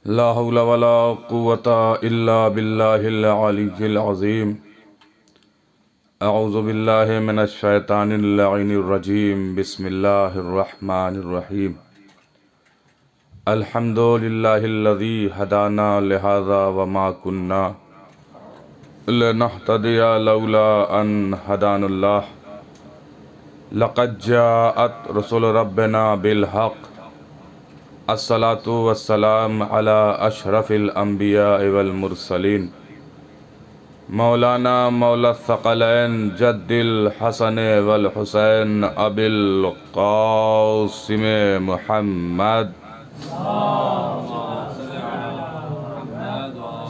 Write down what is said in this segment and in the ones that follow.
لا حول ولا قوة إلا بالله العلي العظيم. أعوذ بالله من الشيطان اللعين الرجيم. بسم الله الرحمن الرحيم. الحمد لله الذي هدانا لهذا وما كنا لنهتدي لولا أن هدانا الله. لقد جاءت رسل ربنا بالحق. الصلاة والسلام على أشرف الأنبياء والمرسلين مولانا مولا الثقلين جد الحسن والحسين أبي القاسم محمد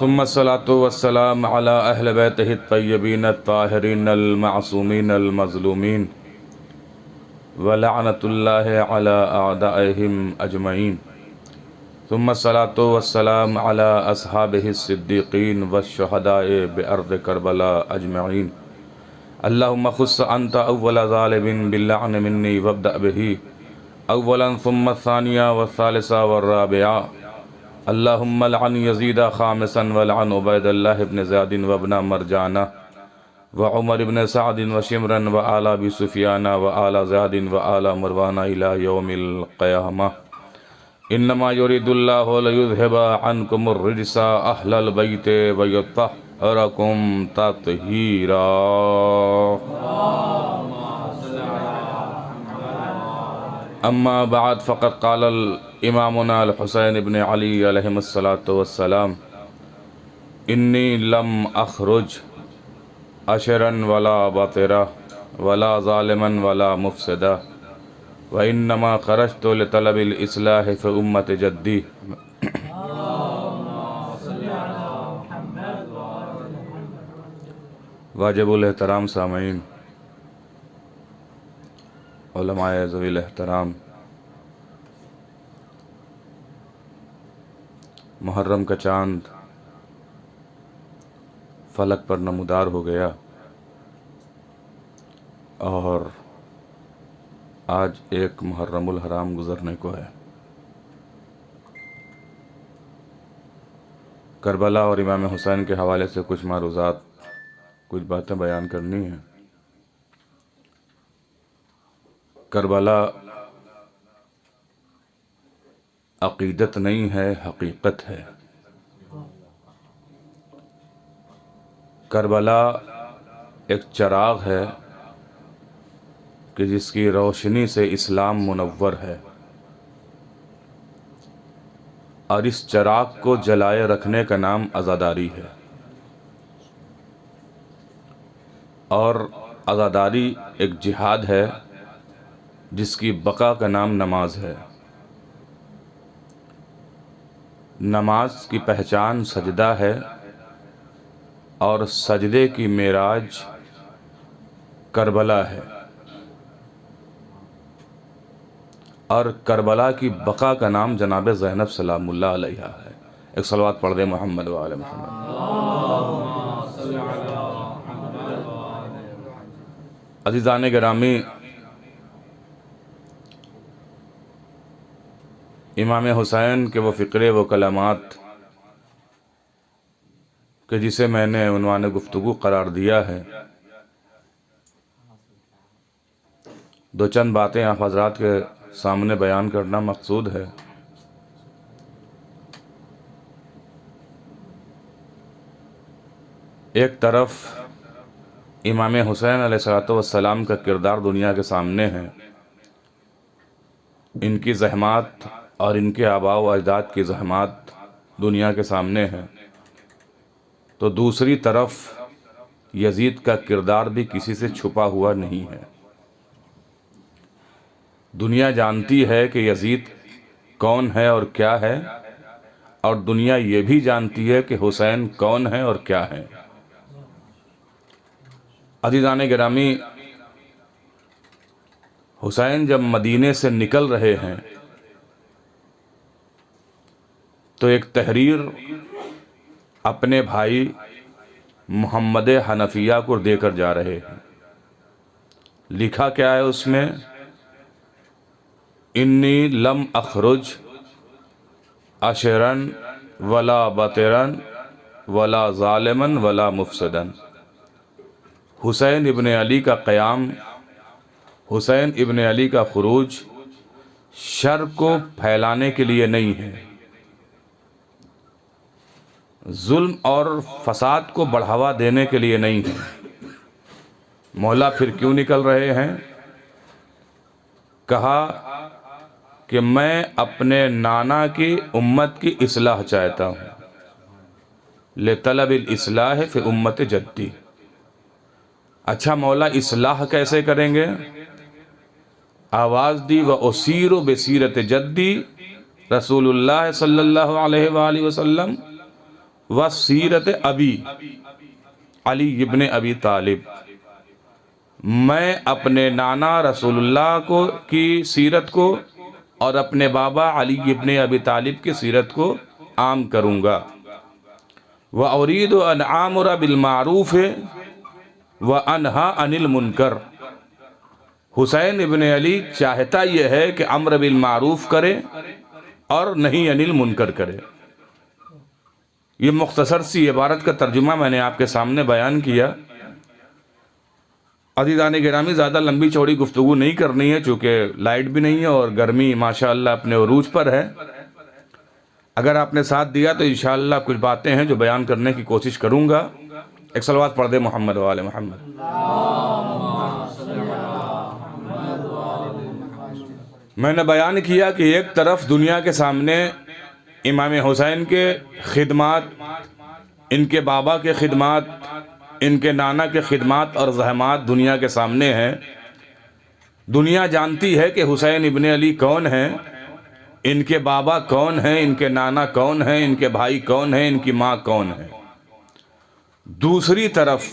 ثم الصلاة والسلام على أهل بيته الطيبين الطاهرين المعصومين المظلومين ولعنة الله على أعدائهم أجمعين. ثم الصلاة والسلام على أصحابه الصديقين والشهداء بأرض كربلاء أجمعين. اللهم خص أنت أول ظالم باللعن مني وابدأ به أولا ثم الثانية والثالثة والرابعة. اللهم لعن يزيد خامسا ولعن عبيد الله بن زياد وابن مرجانة وعمر بن سعد وشمرا وآل أبي سفيان وآل زياد وآل مروان إلى يوم القيامة. انما يريد الله ليذهب عنكم الرجس اهل البيت ويطهركم تطهيرا. اما بعد فقد قال امامنا الحسين بن علي عليه الصلاة والسلام انی لم اخرج اشرا ولا باطرا ولا ظالما ولا مفسدا وَإِنَّمَا خَرَجْتُ لِطَلَبِ الْإِصْلَاحِ فِي أُمَّةِ جَدِّي. واجب الاحترام سامعین، علماء ذوی الاحترام، محرم کا چاند فلک پر نمودار ہو گیا اور آج ایک محرم الحرام گزرنے کو ہے. کربلا اور امام حسین کے حوالے سے کچھ معروضات، کچھ باتیں بیان کرنی ہیں. کربلا عقیدت نہیں ہے، حقیقت ہے. کربلا ایک چراغ ہے کہ جس کی روشنی سے اسلام منور ہے، اور اس چراغ کو جلائے رکھنے کا نام عزاداری ہے. اور عزاداری ایک جہاد ہے جس کی بقا کا نام نماز ہے. نماز کی پہچان سجدہ ہے اور سجدے کی معراج کربلا ہے. اور کربلا کی بقا کا نام جناب زینب سلام اللہ علیہا ہے. ایک صلوات پڑھ دے محمد و آل محمد. عزیزان گرامی، امام حسین کے وہ فقرے، وہ کلمات کہ جسے میں نے عنوان گفتگو قرار دیا ہے، دو چند باتیں آپ حضرات کے سامنے بیان کرنا مقصود ہے. ایک طرف امام حسین علیہ السلام کا کردار دنیا کے سامنے ہے، ان کی زحمات اور ان کے آباء و اجداد کی زحمات دنیا کے سامنے ہے، تو دوسری طرف یزید کا کردار بھی کسی سے چھپا ہوا نہیں ہے. دنیا جانتی ہے کہ یزید کون ہے اور کیا ہے، اور دنیا یہ بھی جانتی ہے کہ حسین کون ہے اور کیا ہے. عزیزان گرامی، حسین جب مدینے سے نکل رہے ہیں تو ایک تحریر اپنے بھائی محمد حنفیہ کو دے کر جا رہے ہیں. لکھا کیا ہے اس میں؟ انی لم اخرج عشرا ولا بطرن ولا ظالمن ولا مفسدن۔ حسین ابن علی کا قیام، حسین ابن علی کا خروج شر کو پھیلانے کے لیے نہیں ہے، ظلم اور فساد کو بڑھاوا دینے کے لیے نہیں ہے۔ مولا پھر کیوں نکل رہے ہیں؟ کہا کہ میں اپنے نانا کی امت کی اصلاح چاہتا ہوں، لطلب الاصلاح فی امت جدی۔ اچھا مولا اصلاح کیسے کریں گے؟ آواز دی وَأُسِيرُ بِسِيرَةِ جدی رسول اللہ صلی اللہ علیہ وآلہ وسلم وَسِيرَةِ ابی علی ابن ابی طالب۔ میں اپنے نانا رسول اللہ کی سیرت کو اور اپنے بابا علی ابن ابی طالب کی سیرت کو عام کروں گا۔ وَأُرِيدُ أَنْ آمُرَ بِالْمَعْرُوفِ وَأَنْهَى عَنِ الْمُنْكَرِ۔ حسین ابن علی چاہتا یہ ہے کہ امر بالمعروف کرے اور نہیں عن المنکر کرے۔ یہ مختصر سی عبارت کا ترجمہ میں نے آپ کے سامنے بیان کیا۔ عزیزان گرامی، زیادہ لمبی چوڑی گفتگو نہیں کرنی ہے چونکہ لائٹ بھی نہیں ہے اور گرمی ماشاءاللہ اپنے عروج پر ہے۔ اگر آپ نے ساتھ دیا تو انشاءاللہ کچھ باتیں ہیں جو بیان کرنے کی کوشش کروں گا۔ ایک صلوات پڑھ دے محمد و آل محمد۔ میں نے بیان کیا کہ ایک طرف دنیا کے سامنے امام حسین کے خدمات، ان کے بابا کے خدمات، ان کے نانا کے خدمات اور زحمات دنیا کے سامنے ہیں۔ دنیا جانتی ہے کہ حسین ابن علی کون ہیں، ان کے بابا کون ہیں، ان کے نانا کون ہیں، ان کے بھائی کون ہیں، ان کی ماں کون ہے۔ دوسری طرف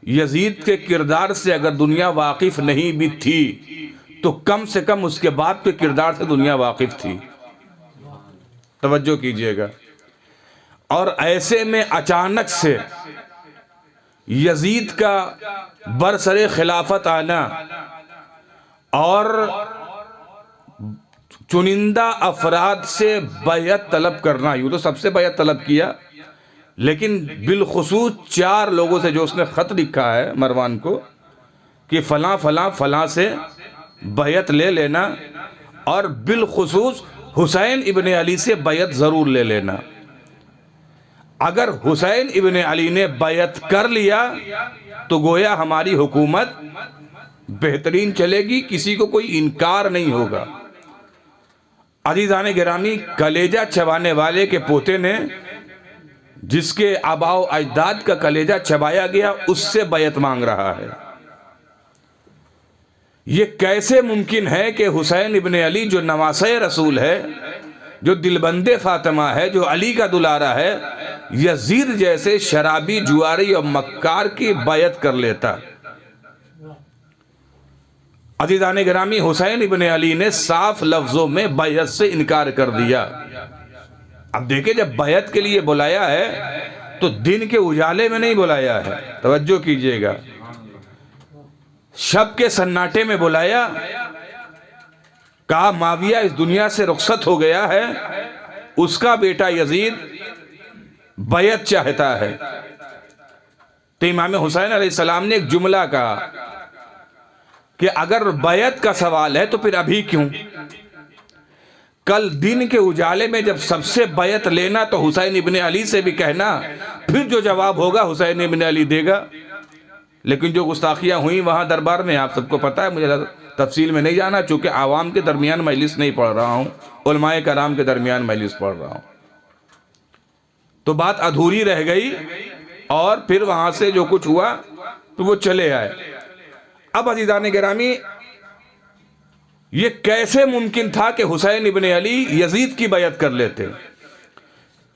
یزید کے کردار سے اگر دنیا واقف نہیں بھی تھی تو کم سے کم اس کے باپ کے کردار سے دنیا واقف تھی۔ توجہ کیجئے گا۔ اور ایسے میں اچانک سے یزید کا برسر خلافت آنا اور چنندہ افراد سے بیعت طلب کرنا، یوں تو سب سے بیعت طلب کیا لیکن بالخصوص 4 لوگوں سے جو اس نے خط لکھا ہے مروان کو کہ فلاں فلاں فلاں سے بیعت لے لینا اور بالخصوص حسین ابن علی سے بیعت ضرور لے لینا۔ اگر حسین ابن علی نے بیعت کر لیا تو گویا ہماری حکومت بہترین چلے گی، کسی کو کوئی انکار نہیں ہوگا۔ عزیزان گرامی، کلیجہ چبانے والے کے پوتے نے جس کے آباء و اجداد کا کلیجہ چبایا گیا اس سے بیعت مانگ رہا ہے۔ یہ کیسے ممکن ہے کہ حسین ابن علی جو نواسہ رسول ہے، جو دلبند فاطمہ ہے، جو علی کا دلارا ہے، یزید جیسے شرابی، جواری اور مکار کی بیعت کر لیتا؟ عزیزان گرامی، حسین ابن علی نے صاف لفظوں میں بیعت سے انکار کر دیا۔ اب دیکھیں جب بیعت کے لیے بلایا ہے تو دن کے اجالے میں نہیں بلایا ہے، توجہ کیجئے گا، شب کے سناٹے میں بلایا۔ کہا معاویہ اس دنیا سے رخصت ہو گیا ہے، اس کا بیٹا یزید بیعت چاہتا ہے۔ تو امام حسین علیہ السلام نے ایک جملہ کہا کہ اگر بیعت کا سوال ہے تو پھر ابھی کیوں؟ کل دن کے اجالے میں جب سب سے بیعت لینا تو حسین ابن علی سے بھی کہنا، پھر جو جواب ہوگا حسین ابن علی دے گا۔ لیکن جو گستاخیاں ہوئیں وہاں دربار میں آپ سب کو پتہ ہے، مجھے تفصیل میں نہیں جانا چونکہ عوام کے درمیان مجلس نہیں پڑھ رہا ہوں، علماء کرام کے درمیان مجلس پڑھ رہا ہوں، تو بات ادھوری رہ گئی اور پھر وہاں سے جو کچھ ہوا تو وہ چلے آئے۔ اب عزیزان گرامی، یہ کیسے ممکن تھا کہ حسین ابن علی یزید کی بیعت کر لیتے؟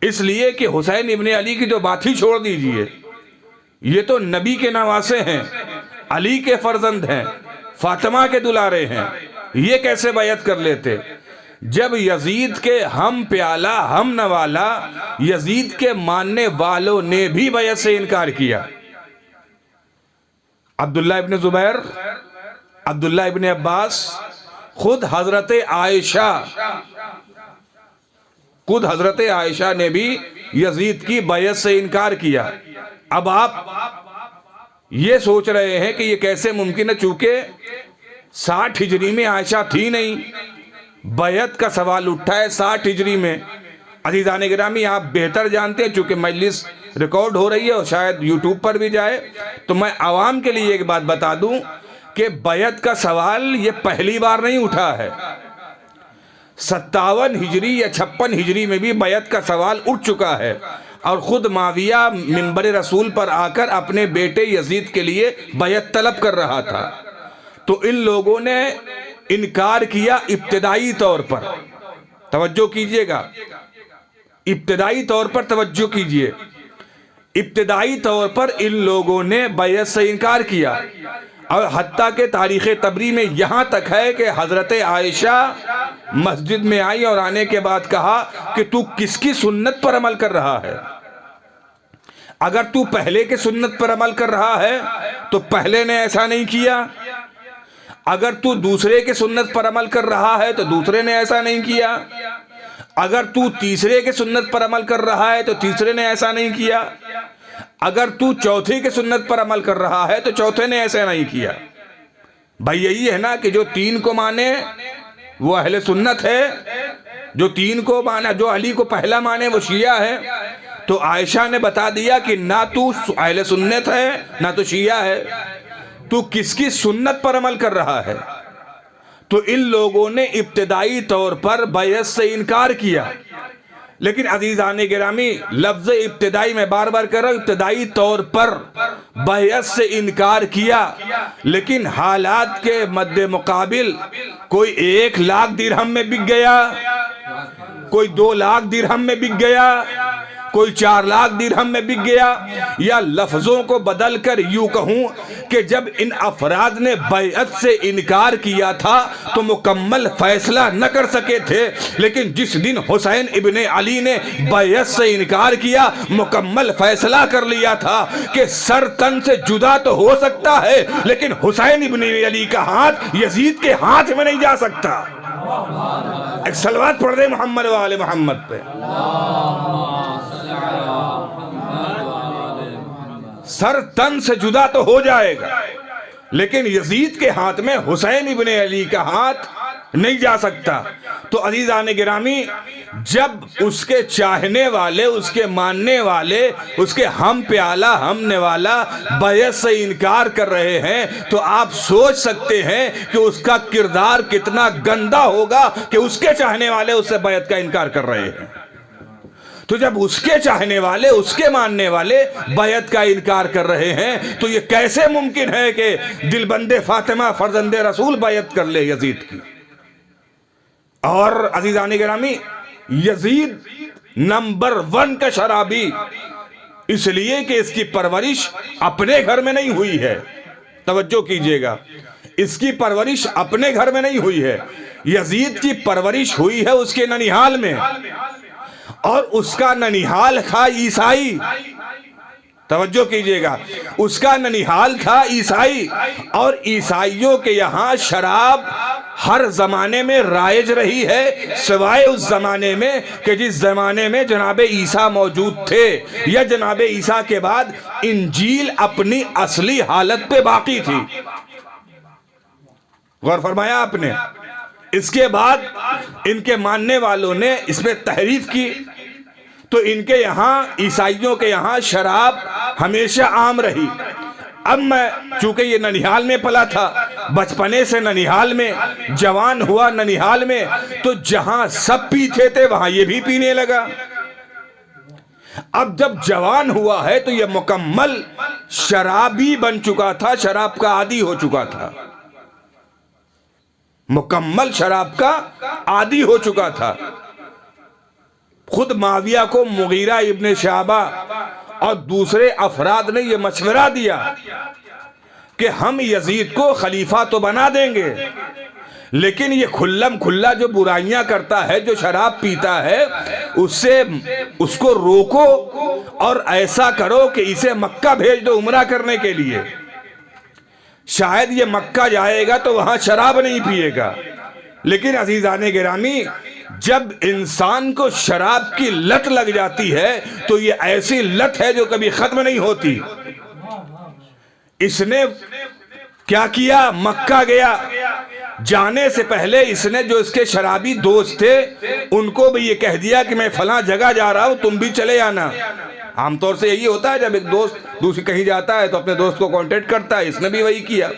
اس لیے کہ حسین ابن علی کی جو بات ہی چھوڑ دیجئے، یہ تو نبی کے نواسے ہیں، علی کے فرزند ہیں، فاطمہ کے دلارے ہیں، یہ کیسے بیعت کر لیتے؟ جب یزید کے ہم پیالہ ہم نوالا یزید کے ماننے والوں نے بھی بیعت سے انکار کیا۔ عبداللہ ابن زبیر، عبداللہ ابن عباس، خود حضرت عائشہ خود حضرت عائشہ نے بھی یزید کی بیعت سے انکار کیا۔ اب آپ یہ سوچ رہے ہیں کہ یہ کیسے ممکن ہے، چونکہ 60 ہجری میں عائشہ تھی نہیں، بیعت کا سوال اٹھا ہے 60 ہجری میں۔ عزیزان گرامی، آپ بہتر جانتے ہیں، چونکہ مجلس ریکارڈ ہو رہی ہے اور شاید یوٹیوب پر بھی جائے، تو میں عوام کے لیے ایک بات بتا دوں کہ بیعت کا سوال یہ پہلی بار نہیں اٹھا ہے۔ 57 ہجری یا 56 ہجری میں بھی بیعت کا سوال اٹھ چکا ہے، اور خود معاویہ منبر رسول پر آ کر اپنے بیٹے یزید کے لیے بیعت طلب کر رہا تھا، تو ان لوگوں نے انکار کیا ابتدائی طور پر۔ توجہ کیجئے گا، ابتدائی طور پر توجہ کیجئے، ابتدائی طور پر ان لوگوں نے بیعت سے انکار کیا، اور حتیٰ کہ تاریخ طبری میں یہاں تک ہے کہ حضرت عائشہ مسجد میں آئی اور آنے کے بعد کہا کہ تو کس کی سنت پر عمل کر رہا ہے؟ اگر تو پہلے کے سنت پر عمل کر رہا ہے تو پہلے نے ایسا نہیں کیا، اگر تو دوسرے کے سنت پر عمل کر رہا ہے تو دوسرے نے ایسا نہیں کیا، اگر تو تیسرے کے سنت پر عمل کر رہا ہے تو تیسرے نے ایسا نہیں کیا، اگر تو چوتھے کے سنت پر عمل کر رہا ہے تو چوتھے نے ایسا نہیں کیا۔ بھائی یہی ہے نا کہ جو 3 کو مانے وہ اہل سنت ہے، جو 3 کو مانے، جو علی کو پہلا مانے وہ شیعہ ہے۔ تو عائشہ نے بتا دیا کہ نہ تو اہل سنت ہے نہ تو شیعہ ہے، تو کس کی سنت پر عمل کر رہا ہے؟ تو ان لوگوں نے ابتدائی طور پر بیعت سے انکار کیا۔ لیکن عزیزان گرامی، لفظ ابتدائی میں بار بار کہہ رہا ہوں، ابتدائی طور پر بیعت سے انکار کیا، لیکن حالات کے مد مقابل کوئی 1 لاکھ درہم میں بک گیا، کوئی 2 لاکھ درہم میں بک گیا، کوئی 4 لاکھ درہم میں بک گیا، یا لفظوں کو بدل کر یوں کہوں کہ جب ان افراد نے بیعت سے انکار کیا تھا تو مکمل فیصلہ نہ کر سکے تھے، لیکن جس دن حسین ابن علی نے بیعت سے انکار کیا مکمل فیصلہ کر لیا تھا کہ سر تن سے جدا تو ہو سکتا ہے لیکن حسین ابن علی کا ہاتھ یزید کے ہاتھ میں نہیں جا سکتا۔ ایک صلوات پڑھ دے محمد و آل محمد پہ۔ سر تن سے جدا تو ہو جائے گا لیکن یزید کے ہاتھ میں حسین ابن علی کا ہاتھ نہیں جا سکتا۔ تو عزیزان گرامی، جب اس کے چاہنے والے، اس کے ماننے والے، اس کے ہم پیالہ ہم نوالا بیعت سے انکار کر رہے ہیں تو آپ سوچ سکتے ہیں کہ اس کا کردار کتنا گندا ہوگا کہ اس کے چاہنے والے اس سے بیعت کا انکار کر رہے ہیں۔ تو جب اس کے چاہنے والے، اس کے ماننے والے بیعت کا انکار کر رہے ہیں تو یہ کیسے ممکن ہے کہ دلبند فاطمہ فرزند رسول بیعت کر لے یزید کی؟ اور عزیزان گرامی، یزید نمبر 1 کا شرابی اس لیے کہ اس کی پرورش اپنے گھر میں نہیں ہوئی ہے۔ توجہ کیجئے گا، اس کی پرورش اپنے گھر میں نہیں ہوئی ہے، یزید کی پرورش ہوئی ہے اس کے ننیحال میں، اور اس کا ننیحال تھا عیسائی۔ توجہ کیجئے گا، اس کا ننیحال تھا عیسائی، اور عیسائیوں کے یہاں شراب ہر زمانے میں رائج رہی ہے، سوائے اس زمانے میں کہ جس زمانے میں جناب عیسیٰ موجود تھے، یا جناب عیسیٰ کے بعد انجیل اپنی اصلی حالت پہ باقی تھی۔ غور فرمایا آپ نے؟ اس کے بعد ان کے ماننے والوں نے اس میں تحریف کی، تو ان کے یہاں، عیسائیوں کے یہاں شراب ہمیشہ عام رہی۔ اب میں چونکہ یہ ننیحال میں پلا تھا، بچپنے سے ننیحال میں، جوان ہوا ننیحال میں، تو جہاں سب پیتے تھے وہاں یہ بھی پینے لگا۔ اب جب جوان ہوا ہے تو یہ مکمل شرابی بن چکا تھا، شراب کا عادی ہو چکا تھا، مکمل شراب کا عادی ہو چکا تھا۔ خود معاویہ کو مغیرہ ابن شعبہ اور دوسرے افراد نے یہ مشورہ دیا کہ ہم یزید کو خلیفہ تو بنا دیں گے، لیکن یہ کھلم کھلا جو برائیاں کرتا ہے، جو شراب پیتا ہے، اس کو روکو اور ایسا کرو کہ اسے مکہ بھیج دو عمرہ کرنے کے لیے۔ شاید یہ مکہ جائے گا تو وہاں شراب نہیں پیے گا۔ لیکن عزیزان گرامی، جب انسان کو شراب کی لت لگ جاتی ہے تو یہ ایسی لت ہے جو کبھی ختم نہیں ہوتی. اس نے کیا کیا؟ مکہ گیا. جانے سے پہلے اس نے جو اس کے شرابی دوست تھے ان کو بھی یہ کہہ دیا کہ میں فلاں جگہ جا رہا ہوں، تم بھی چلے آنا. عام طور سے یہی ہوتا ہے جب ایک دوست دوسری کہیں جاتا ہے تو اپنے دوست کو کانٹیکٹ کرتا ہے. اس نے بھی وہی کیا.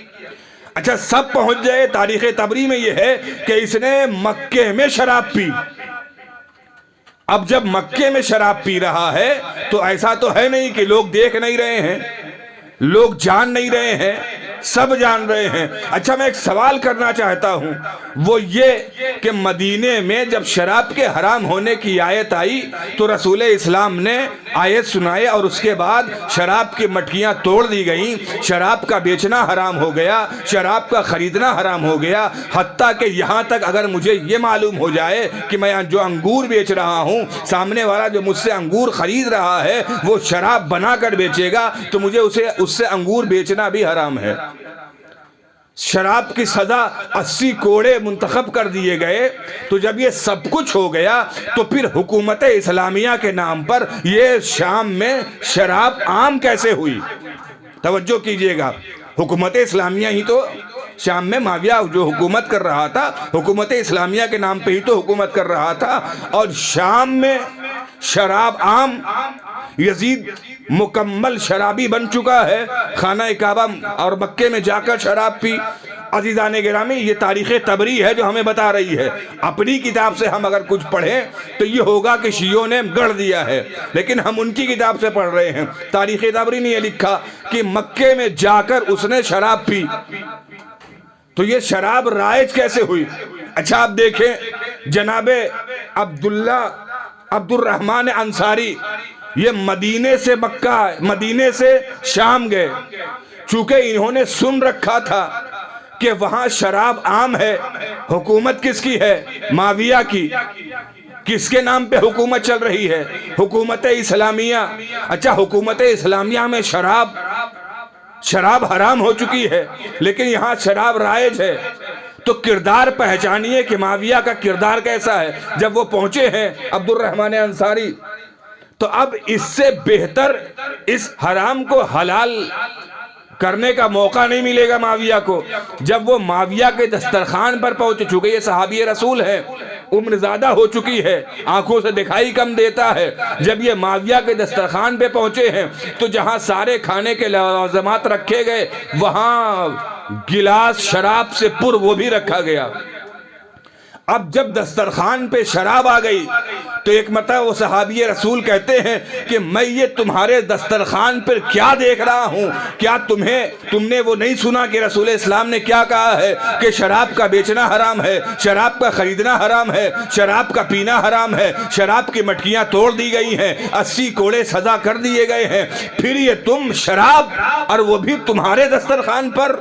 اچھا سب پہنچ گئے. تاریخ طبری میں یہ ہے کہ اس نے مکے میں شراب پی. اب جب مکے میں شراب پی رہا ہے تو ایسا تو ہے نہیں کہ لوگ دیکھ نہیں رہے ہیں، لوگ جان نہیں رہے ہیں، سب جان رہے ہیں. اچھا میں ایک سوال کرنا چاہتا ہوں، وہ یہ کہ مدینے میں جب شراب کے حرام ہونے کی آیت آئی تو رسول اسلام نے آیت سنائے اور اس کے بعد شراب کی مٹکیاں توڑ دی گئیں، شراب کا بیچنا حرام ہو گیا، شراب کا خریدنا حرام ہو گیا. حتیٰ کہ یہاں تک اگر مجھے یہ معلوم ہو جائے کہ میں جو انگور بیچ رہا ہوں، سامنے والا جو مجھ سے انگور خرید رہا ہے وہ شراب بنا کر بیچے گا تو مجھے اس سے انگور بیچنا بھی حرام ہے. شراب کی سزا 80 کوڑے منتخب کر دیے گئے. تو جب یہ سب کچھ ہو گیا تو پھر حکومت اسلامیہ کے نام پر یہ شام میں شراب عام کیسے ہوئی؟ توجہ کیجئے گا. حکومت اسلامیہ ہی تو شام میں معاویہ جو حکومت کر رہا تھا، حکومت اسلامیہ کے نام پہ ہی تو حکومت کر رہا تھا، اور شام میں شراب عام. یزید مکمل شرابی بن چکا ہے، خانہ کعبہ اور مکے میں جا کر شراب پی. عزیزان گرامی یہ تاریخ طبری ہے جو ہمیں بتا رہی ہے. اپنی کتاب سے ہم اگر کچھ پڑھیں تو یہ ہوگا کہ شیعوں نے گڑھ دیا ہے، لیکن ہم ان کی کتاب سے پڑھ رہے ہیں. تاریخ طبری نے یہ لکھا کہ مکے میں جا کر اس نے شراب پی. تو یہ شراب رائج کیسے ہوئی؟ اچھا آپ دیکھیں جناب عبد الرحمن انصاری یہ مدینے سے مکہ، مدینے سے شام گئے. چونکہ انہوں نے سن رکھا تھا کہ وہاں شراب عام ہے. حکومت کس کی ہے؟ معاویہ کی. کس کے نام پہ حکومت چل رہی ہے؟ حکومت اسلامیہ. اچھا حکومت اسلامیہ میں شراب حرام ہو چکی ہے لیکن یہاں شراب رائج ہے. تو کردار پہچانیے کہ معاویہ کا کردار کیسا ہے. جب وہ پہنچے ہیں عبد الرحمن انصاری تو اب اس سے بہتر اس حرام کو حلال کرنے کا موقع نہیں ملے گا معاویہ کو. جب وہ معاویہ کے دسترخوان پر پہنچ چکے، یہ صحابی رسول ہے، عمر زیادہ ہو چکی ہے، آنکھوں سے دکھائی کم دیتا ہے. جب یہ معاویہ کے دسترخوان پہ پہنچے ہیں تو جہاں سارے کھانے کے لوازمات رکھے گئے وہاں گلاس شراب سے پر وہ بھی رکھا گیا. اب جب دسترخوان پہ شراب آ گئی تو ایک مرتبہ وہ صحابی رسول کہتے ہیں کہ میں یہ تمہارے دسترخوان پر کیا دیکھ رہا ہوں؟ کیا تم نے وہ نہیں سنا کہ رسول اسلام نے کیا کہا ہے کہ شراب کا بیچنا حرام ہے، شراب کا خریدنا حرام ہے، شراب کا پینا حرام ہے. شراب کی مٹکیاں توڑ دی گئی ہیں، 80 کوڑے سزا کر دیے گئے ہیں. پھر یہ تم شراب، اور وہ بھی تمہارے دسترخوان پر.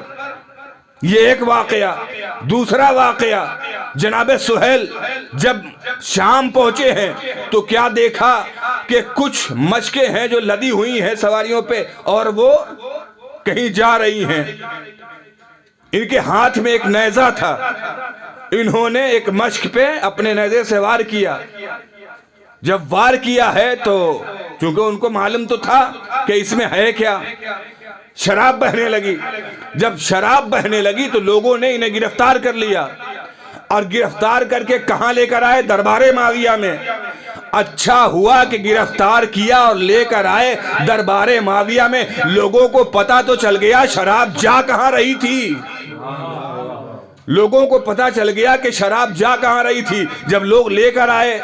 یہ ایک واقعہ. دوسرا واقعہ جناب سہیل جب شام پہنچے ہیں تو کیا دیکھا کہ کچھ مشکیں ہیں جو لدی ہوئی ہیں سواریوں پہ اور وہ کہیں جا رہی ہیں. ان کے ہاتھ میں ایک نیزہ تھا. انہوں نے ایک مشک پہ اپنے نیزے سے وار کیا. جب وار کیا ہے تو چونکہ ان کو معلوم تو تھا کہ اس میں ہے کیا، شراب بہنے لگی. جب شراب بہنے لگی تو لوگوں نے انہیں گرفتار کر لیا اور گرفتار کر کے کہاں لے کر آئے؟ دربار معاویہ میں. اچھا ہوا کہ گرفتار کیا اور لے کر آئے دربار معاویہ میں. لوگوں کو پتا تو چل گیا شراب جا کہاں رہی تھی. لوگوں کو پتا چل گیا کہ شراب جا کہاں رہی تھی. جب لوگ لے کر آئے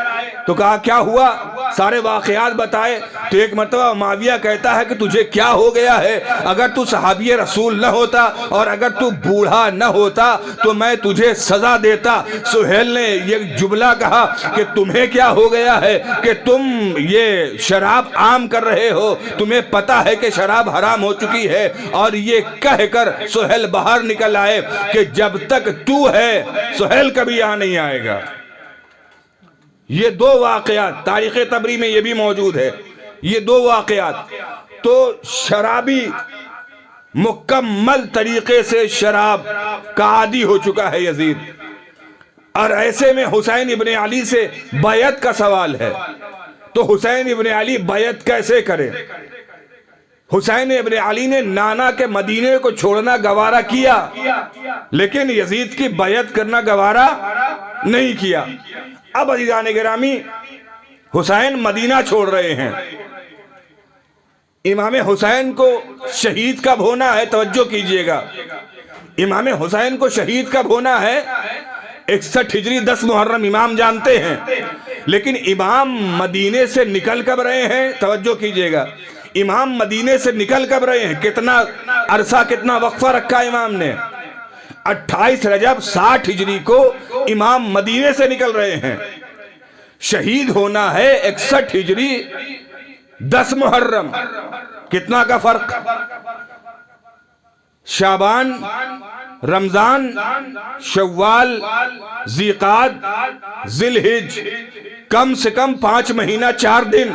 تو کہا کیا ہوا؟ سارے واقعات بتائے. تو ایک مرتبہ معاویہ کہتا ہے کہ تجھے کیا ہو گیا ہے؟ اگر تو صحابی رسول نہ ہوتا اور اگر تو بوڑھا نہ ہوتا تو میں تجھے سزا دیتا. سہیل نے یہ جملہ کہا کہ تمہیں کیا ہو گیا ہے کہ تم یہ شراب عام کر رہے ہو؟ تمہیں پتا ہے کہ شراب حرام ہو چکی ہے. اور یہ کہہ کر سہیل باہر نکل آئے کہ جب تک تو ہے سہیل کبھی یہاں نہیں آئے گا. یہ دو واقعات تاریخ طبری میں یہ بھی موجود ہے. یہ دو واقعات. تو شرابی مکمل طریقے سے شراب کا عادی ہو چکا ہے یزید. اور ایسے میں حسین ابن علی سے بیعت کا سوال ہے، تو حسین ابن علی بیعت کیسے کرے؟ حسین ابن علی نے نانا کے مدینے کو چھوڑنا گوارا کیا، لیکن یزید کی بیعت کرنا گوارا نہیں کیا۔ اب عزیزان گرامی، حسین مدینہ چھوڑ رہے ہیں۔ امام حسین کو شہید کب ہونا ہے؟ توجہ کیجئے گا، امام حسین کو شہید کب ہونا ہے؟ 61 ہجری 10 محرم امام جانتے ہیں، لیکن امام مدینے سے نکل کب رہے ہیں؟ توجہ کیجئے گا، امام مدینے سے نکل کب رہے ہیں؟ کتنا عرصہ، کتنا وقفہ رکھا امام نے؟ 28 رجب 60 ہجری کو امام مدینے سے نکل رہے ہیں، شہید ہونا ہے 61 ہجری 10 محرم۔ کتنا کا فرق؟ شعبان، رمضان، شوال، ذیقعد، ذیالحج، کم سے کم 5 مہینہ 4 دن۔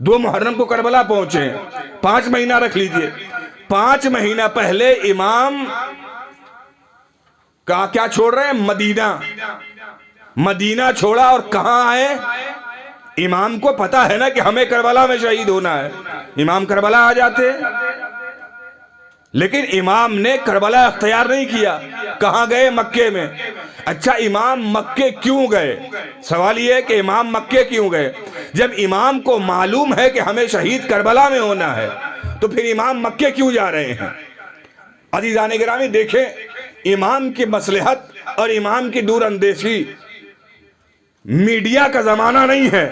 2 محرم کو کربلا پہنچے ہیں، 5 مہینہ رکھ لیجئے۔ 5 مہینہ پہلے امام کیا چھوڑ رہے ہیں؟ مدینہ۔ مدینہ چھوڑا اور کہاں آئے؟ امام کو پتا ہے نا کہ ہمیں کربلا میں شہید ہونا ہے، امام کربلا آ جاتے، لیکن امام نے کربلا اختیار نہیں کیا۔ کہاں گئے؟ مکے میں۔ اچھا، امام مکے کیوں گئے؟ سوال یہ ہے کہ امام مکے کیوں گئے؟ جب امام کو معلوم ہے کہ ہمیں شہید کربلا میں ہونا ہے تو پھر امام مکے کیوں جا رہے ہیں؟ عزیزان گرامی دیکھیں، امام کی مصلحت اور امام کی دور اندیشی میڈیا کا زمانہ نہیں ہے۔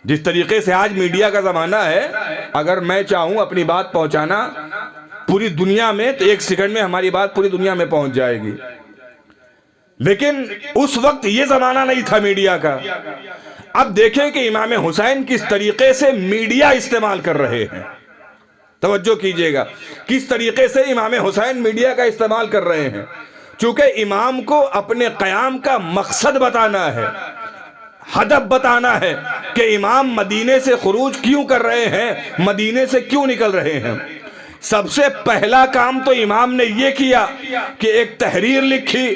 جس طریقے سے آج میڈیا کا زمانہ ہے، اگر میں چاہوں اپنی بات پہنچانا پوری دنیا میں تو 1 سیکنڈ میں ہماری بات پوری دنیا میں پہنچ جائے گی، لیکن اس وقت یہ زمانہ نہیں تھا میڈیا کا۔ اب دیکھیں کہ امام حسین کس طریقے سے میڈیا استعمال کر رہے ہیں، توجہ کیجئے گا، کس طریقے سے امام حسین میڈیا کا استعمال کر رہے ہیں۔ چونکہ امام کو اپنے قیام کا مقصد بتانا ہے، ہدف بتانا ہے کہ امام مدینے سے خروج کیوں کر رہے ہیں، مدینے سے کیوں نکل رہے ہیں۔ سب سے پہلا کام تو امام نے یہ کیا کہ ایک تحریر لکھی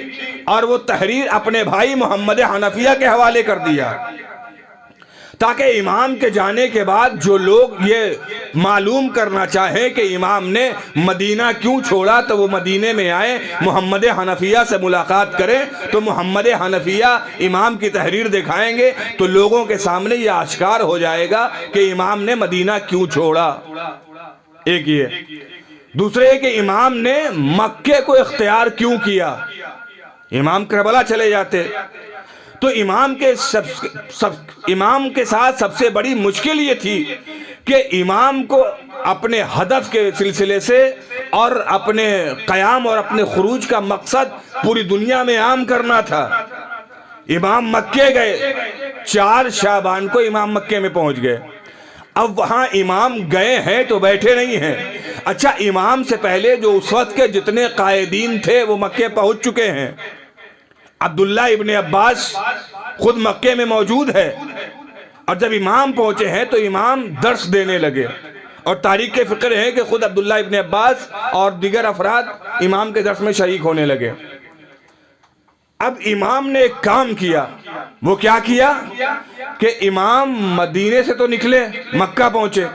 اور وہ تحریر اپنے بھائی محمد حنفیہ کے حوالے کر دیا، تاکہ امام کے جانے کے بعد جو لوگ یہ معلوم کرنا چاہیں کہ امام نے مدینہ کیوں چھوڑا تو وہ مدینے میں آئیں، محمد حنفیہ سے ملاقات کریں، تو محمد حنفیہ امام کی تحریر دکھائیں گے تو لوگوں کے سامنے یہ آشکار ہو جائے گا کہ امام نے مدینہ کیوں چھوڑا۔ ایک یہ، دوسرے کہ امام نے مکے کو اختیار کیوں کیا۔ امام کربلا چلے جاتے تو امام کے ساتھ سب سے بڑی مشکل یہ تھی کہ امام کو اپنے ہدف کے سلسلے سے اور اپنے قیام اور اپنے خروج کا مقصد پوری دنیا میں عام کرنا تھا۔ امام مکے گئے، 4 شعبان کو امام مکے میں پہنچ گئے۔ اب وہاں امام گئے ہیں تو بیٹھے نہیں ہیں۔ اچھا، امام سے پہلے جو اس وقت کے جتنے قائدین تھے وہ مکے پہنچ چکے ہیں۔ عبداللہ ابن عباس خود مکے میں موجود ہے، اور جب امام پہنچے ہیں تو امام درس دینے لگے، اور تاریخ کے فقر ہے کہ خود عبداللہ ابن عباس اور دیگر افراد امام کے درس میں شریک ہونے لگے۔ اب امام نے ایک کام کیا، وہ کیا کیا کہ امام مدینے سے تو نکلے، مکہ پہنچے۔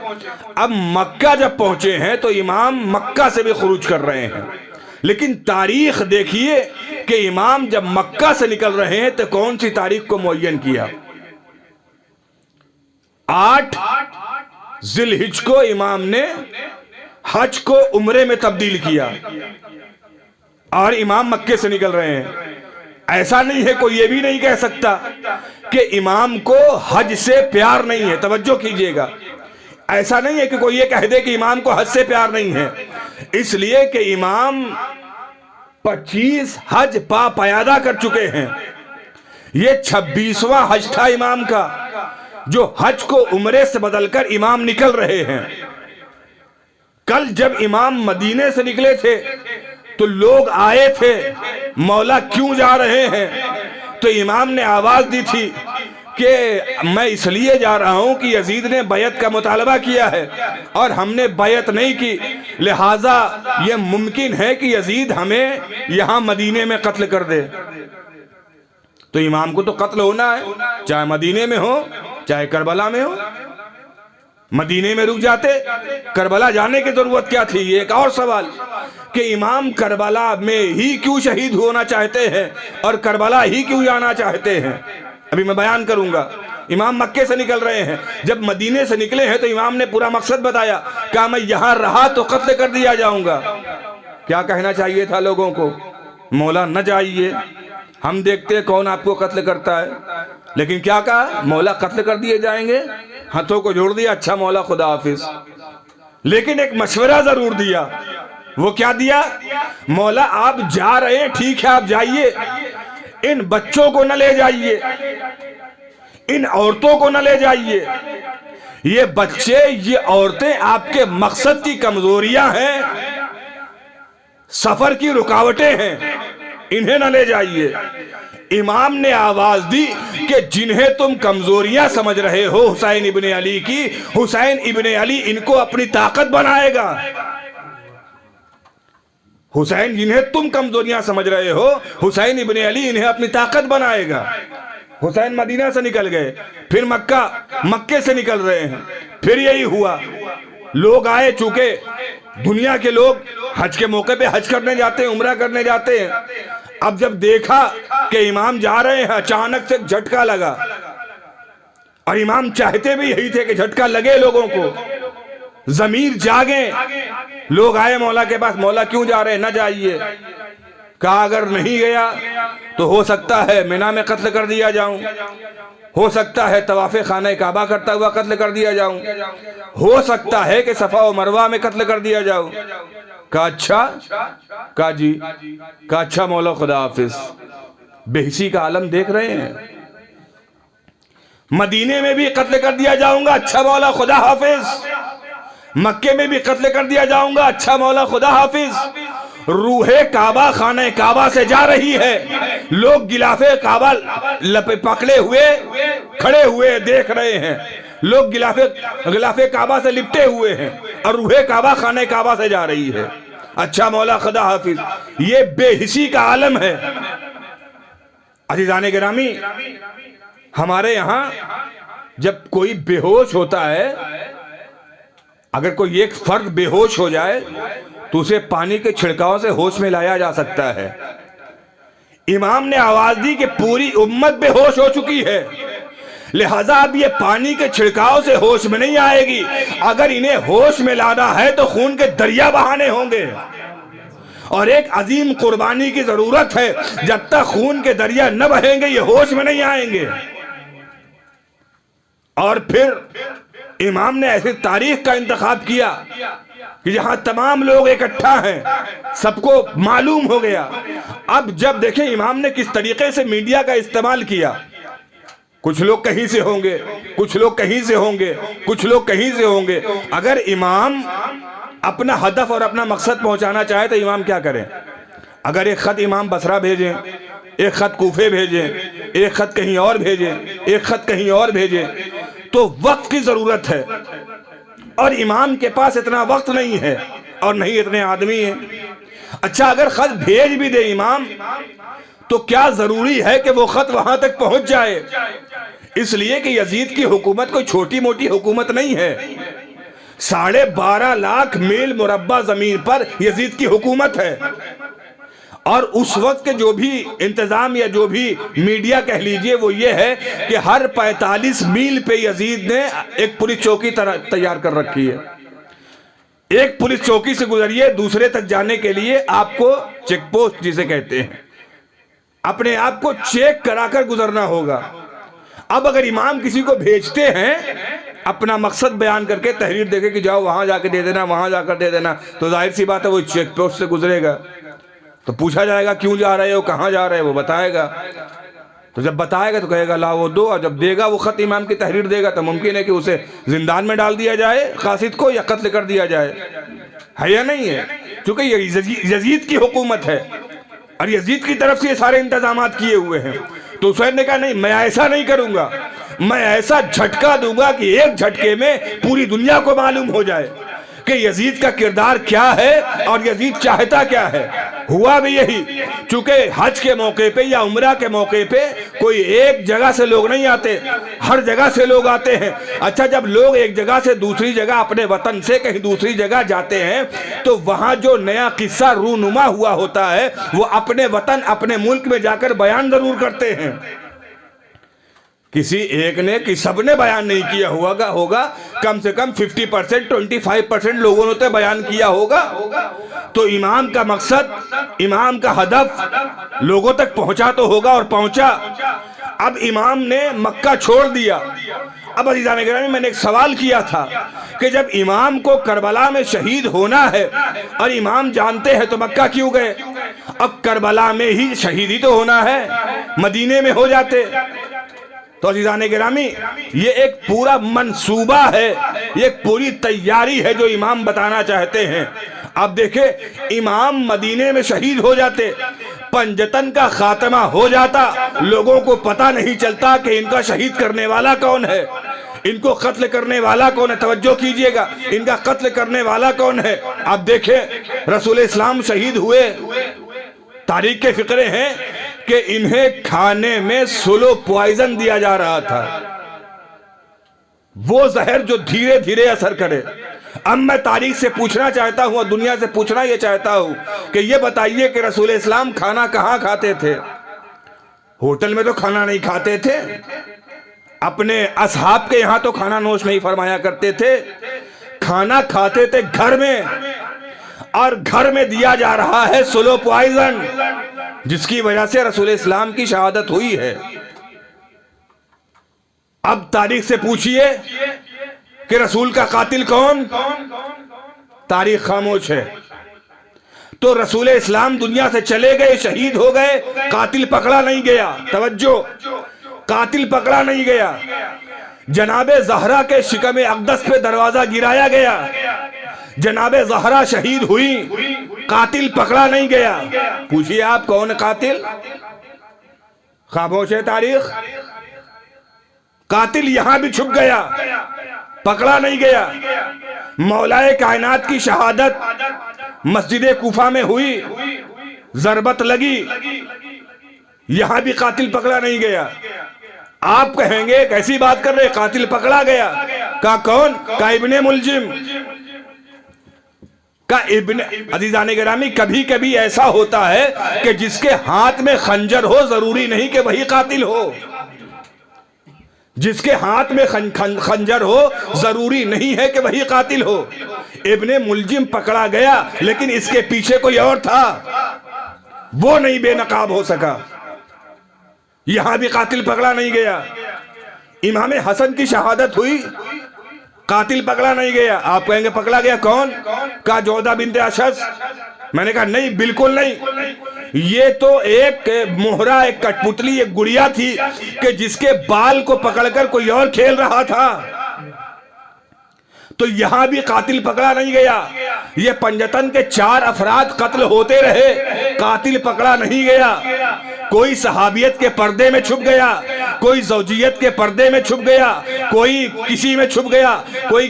اب مکہ جب پہنچے ہیں تو امام مکہ سے بھی خروج کر رہے ہیں، لیکن تاریخ دیکھیے کہ امام جب مکہ سے نکل رہے ہیں تو کون سی تاریخ کو معین کیا؟ 8 ذیالحج کو امام نے حج کو عمرے میں تبدیل کیا، اور امام مکے سے نکل رہے ہیں۔ ایسا نہیں ہے، کوئی یہ بھی نہیں کہہ سکتا کہ امام کو حج سے پیار نہیں ہے، توجہ کیجئے گا، ایسا نہیں ہے کہ کوئی یہ کہہ دے کہ امام کو حج سے پیار نہیں ہے، اس لیے کہ امام 25 حج پا پیادہ کر چکے ہیں۔ یہ 26واں حج تھا امام کا، جو حج کو عمرے سے بدل کر امام نکل رہے ہیں۔ کل جب امام مدینے سے نکلے تھے تو لوگ آئے تھے، مولا کیوں جا رہے ہیں؟ تو امام نے آواز دی تھی کہ میں اس لیے جا رہا ہوں کہ یزید نے بیعت کا مطالبہ کیا ہے اور ہم نے بیعت نہیں کی، لہٰذا یہ ممکن ہے کہ یزید ہمیں یہاں مدینے میں قتل کر دے۔ تو امام کو تو قتل ہونا ہے، چاہے مدینے میں ہو چاہے کربلا میں ہو۔ مدینے میں رک جاتے، کربلا جانے کی ضرورت کیا تھی؟ یہ ایک اور سوال کہ امام کربلا میں ہی کیوں شہید ہونا چاہتے ہیں اور کربلا ہی کیوں جانا چاہتے ہیں؟ ابھی میں بیان کروں گا۔ امام مکے سے نکل رہے ہیں، جب مدینے سے نکلے ہیں تو امام نے پورا مقصد بتایا، کہا میں یہاں رہا تو قتل کر دیا جاؤں گا۔ کیا کہنا چاہیے تھا لوگوں کو؟ مولا نہ جائیے، ہم دیکھتے ہیں کون آپ کو قتل کرتا ہے، لیکن کیا کہا؟ مولا قتل کر دیے جائیں گے، ہاتھوں کو جوڑ دیا، اچھا مولا خدا حافظ۔ لیکن ایک مشورہ ضرور دیا، وہ کیا دیا؟ مولا آپ جا رہے ہیں ٹھیک ہے، آپ جائیے، ان بچوں کو نہ لے جائیے، ان عورتوں کو نہ لے جائیے، یہ بچے یہ عورتیں آپ کے مقصد کی کمزوریاں ہیں، سفر کی رکاوٹیں ہیں، انہیں نہ لے جائیے۔ امام نے آواز دی کہ جنہیں تم کمزوریاں سمجھ رہے ہو حسین ابن علی کی، حسین ابن علی ان کو اپنی طاقت بنائے گا۔ حسین جنہیں تم کمزوریاں سمجھ رہے ہو، حسین ابن علی انہیں اپنی طاقت بنائے گا۔ حسین مدینہ سے نکل گئے، پھر مکے سے نکل رہے ہیں، پھر یہی ہوا۔ لوگ آئے، چونکہ دنیا کے لوگ حج کے موقع پہ حج کرنے جاتے ہیں، عمرہ کرنے جاتے ہیں۔ اب جب دیکھا کہ امام جا رہے ہیں، اچانک سے جھٹکا لگا، اور امام چاہتے بھی یہی تھے کہ جھٹکا لگے لوگوں کو، ضمیر جاگیں۔ لوگ آئے مولا کے پاس، مولا کیوں جا رہے ہیں؟ نہ جائیے۔ کہا اگر نہیں گیا تو ہو سکتا ہے مینا میں قتل کر دیا جاؤں، ہو سکتا ہے طواف خانہ کعبہ کرتا ہوا قتل کر دیا جاؤں، ہو سکتا ہے کہ صفا و مروہ میں قتل کر دیا جاؤں۔ کہا اچھا، کہا جی، کہا اچھا مولا خدا حافظ۔ بے حسی کا عالم دیکھ رہے ہیں، مدینے میں بھی قتل کر دیا جاؤں گا، اچھا مولا خدا حافظ۔ مکے میں بھی قتل کر دیا جاؤں گا، اچھا مولا خدا حافظ۔ روح کعبہ خانہ کعبہ سے جا رہی ہے، لوگ غلاف کعبہ پکڑے ہوئے کھڑے ہوئے دیکھ رہے ہیں، لوگ غلاف کعبہ سے لپٹے ہوئے ہیں، اور روح کعبہ خانہ کعبہ سے جا رہی ہے، اچھا مولا خدا حافظ۔ یہ بے حسی کا عالم ہے۔ عزیزان گرامی، ہمارے یہاں جب کوئی بے ہوش ہوتا ہے، اگر کوئی ایک فرد بے ہوش ہو جائے تو اسے پانی کے چھڑکاؤ سے ہوش میں لایا جا سکتا ہے۔ امام نے آواز دی کہ پوری امت بے ہوش ہو چکی ہے، لہٰذا اب یہ پانی کے چھڑکاؤ سے ہوش میں نہیں آئے گی، اگر انہیں ہوش میں لانا ہے تو خون کے دریا بہانے ہوں گے، اور ایک عظیم قربانی کی ضرورت ہے۔ جب تک خون کے دریا نہ بہیں گے یہ ہوش میں نہیں آئیں گے۔ اور پھر امام نے ایسی تاریخ کا انتخاب کیا کہ جہاں تمام لوگ اکٹھا ہیں، سب کو معلوم ہو گیا۔ اب جب دیکھیں امام نے کس طریقے سے میڈیا کا استعمال کیا، کچھ لوگ کہیں سے ہوں گے، کچھ لوگ کہیں سے ہوں گے، کچھ لوگ کہیں سے ہوں گے۔ اگر امام اپنا ہدف اور اپنا مقصد پہنچانا چاہے تو امام کیا کریں؟ اگر ایک خط امام بصرہ بھیجیں، ایک خط کوفے بھیجیں، ایک خط کہیں اور بھیجیں، ایک خط کہیں اور بھیجیں، تو وقت کی ضرورت ہے، اور امام کے پاس اتنا وقت نہیں ہے اور نہیں اتنے آدمی ہیں۔ اچھا اگر خط بھیج بھی دے امام تو کیا ضروری ہے کہ وہ خط وہاں تک پہنچ جائے؟ اس لیے کہ یزید کی حکومت کوئی چھوٹی موٹی حکومت نہیں ہے، 12.5 لاکھ میل مربع زمین پر یزید کی حکومت ہے، اور اس وقت کے جو بھی انتظام یا جو بھی میڈیا کہہ لیجئے وہ یہ ہے کہ ہر 45 میل پہ یزید نے ایک پولیس چوکی تیار کر رکھی ہے۔ ایک پولیس چوکی سے گزریے دوسرے تک جانے کے لیے آپ کو چیک پوسٹ جسے کہتے ہیں، اپنے آپ کو چیک کرا کر گزرنا ہوگا۔ اب اگر امام کسی کو بھیجتے ہیں اپنا مقصد بیان کر کے، تحریر دے کے کہ جاؤ وہاں جا کے دے دینا، وہاں جا کر دے دینا، تو ظاہر سی بات ہے وہ چیک پوسٹ سے گزرے گا، تو پوچھا جائے گا کیوں جا رہے ہو، کہاں جا رہے ہو، وہ بتائے گا، تو جب بتائے گا تو کہے گا لا وہ دو، اور جب دے گا وہ خط امام کی تحریر دے گا تو ممکن ہے کہ اسے زندان میں ڈال دیا جائے قاصد کو، یا قتل کر دیا جائے، ہے یا نہیں ہے؟ چونکہ یہ یزید کی حکومت ہے اور یزید کی طرف سے یہ سارے انتظامات کیے ہوئے ہیں۔ تو حسین نے کہا نہیں، میں ایسا نہیں کروں گا، میں ایسا جھٹکا دوں گا کہ ایک جھٹکے میں پوری دنیا کو معلوم ہو جائے کہ یزید کا کردار کیا ہے اور یزید چاہتا کیا ہے۔ ہوا بھی یہی، چونکہ حج کے موقع پہ یا عمرہ کے موقع پہ کوئی ایک جگہ سے لوگ نہیں آتے، ہر جگہ سے لوگ آتے ہیں۔ اچھا، جب لوگ ایک جگہ سے دوسری جگہ اپنے وطن سے کہیں دوسری جگہ جاتے ہیں تو وہاں جو نیا قصہ رونما ہوا ہوتا ہے وہ اپنے وطن اپنے ملک میں جا کر بیان ضرور کرتے ہیں۔ کسی ایک نے کہ سب نے بیان نہیں کیا ہوگا، کم سے کم 50%، 25% لوگوں نے بیان کیا ہوگا۔ تو امام کا مقصد، امام کا ہدف لوگوں تک پہنچا تو ہوگا، اور پہنچا۔ اب امام نے مکہ چھوڑ دیا۔ اب عزیزان گرامی، میں نے ایک سوال کیا تھا کہ جب امام کو کربلا میں شہید ہونا ہے اور امام جانتے ہیں تو مکہ کیوں گئے؟ اب کربلا میں ہی شہیدی تو ہونا ہے، مدینے میں ہو جاتے۔ تو عزیزان گرامی، یہ ایک پورا منصوبہ ہے، یہ ایک پوری تیاری ہے جو امام بتانا چاہتے ہیں۔ اب دیکھیں، امام مدینے میں شہید ہو جاتے، پنجتن کا خاتمہ ہو جاتا، لوگوں کو پتہ نہیں چلتا کہ ان کا شہید کرنے والا کون ہے، ان کو قتل کرنے والا کون ہے۔ توجہ کیجئے گا، ان کا قتل کرنے والا کون ہے۔ اب دیکھیں، رسول اسلام شہید ہوئے، تاریخ کے فقرے ہیں کہ انہیں کھانے میں سلو پوائزن دیا جا رہا تھا، وہ زہر جو دھیرے دھیرے اثر کرے۔ اب میں تاریخ سے پوچھنا چاہتا ہوں اور دنیا سے پوچھنا یہ چاہتا ہوں کہ یہ بتائیے کہ رسول اسلام کھانا کہاں کھاتے تھے؟ ہوٹل میں تو کھانا نہیں کھاتے تھے، اپنے اصحاب کے یہاں تو کھانا نوش نہیں فرمایا کرتے تھے، کھانا کھاتے تھے گھر میں، اور گھر میں دیا جا رہا ہے سلو پوائزن، جس کی وجہ سے رسول اسلام کی شہادت ہوئی ہے۔ اب تاریخ سے پوچھئے کہ رسول کا قاتل کون؟ تاریخ خاموش ہے۔ تو رسول اسلام دنیا سے چلے گئے، شہید ہو گئے، قاتل پکڑا نہیں گیا۔ توجہ، قاتل پکڑا نہیں گیا۔ جناب زہرا کے شکم اقدس پہ دروازہ گرایا گیا، جناب زہرا شہید ہوئی، قاتل پکڑا نہیں گیا۔ پوچھئے آپ کون قاتل؟ خاموش ہے تاریخ۔ قاتل یہاں بھی چھپ گیا، پکڑا نہیں گیا۔ مولا کائنات کی شہادت مسجد کوفہ میں ہوئی، ضربت لگی، یہاں بھی قاتل پکڑا نہیں گیا۔ آپ کہیں گے کیسی بات کر رہے، قاتل پکڑا گیا؟ کہا کون؟ کہا ابن ملجم۔ عزیزان گرامی، کبھی کبھی ایسا ہوتا ہے کہ جس کے ہاتھ میں خنجر ہو ضروری نہیں کہ وہی قاتل ہو، جس کے ہاتھ میں خنجر ہو ضروری نہیں ہے کہ وہی قاتل ہو۔ ابن ملجم پکڑا گیا، لیکن اس کے پیچھے کوئی اور تھا، وہ نہیں بے نقاب ہو سکا، یہاں بھی قاتل پکڑا نہیں گیا۔ امام حسن کی شہادت ہوئی، قاتل پکڑا نہیں گیا۔ آپ کہیں گے پکڑا گیا کون؟ کہا جودہ بنت اشعث۔ میں نے کہا نہیں، بالکل نہیں، یہ تو ایک مہرہ، ایک کٹ پتلی، ایک گڑیا تھی کہ جس کے بال کو پکڑ کر کوئی اور کھیل رہا تھا۔ تو یہاں بھی قاتل پکڑا نہیں گیا۔ یہ پنجتن کے 4 افراد قتل ہوتے رہے، قاتل پکڑا نہیں گیا۔ کوئی صحابیت کے پردے میں چھپ گیا، کوئی زوجیت کے پردے میں چھپ گیا، کوئی کسی میں چھپ گیا، کوئی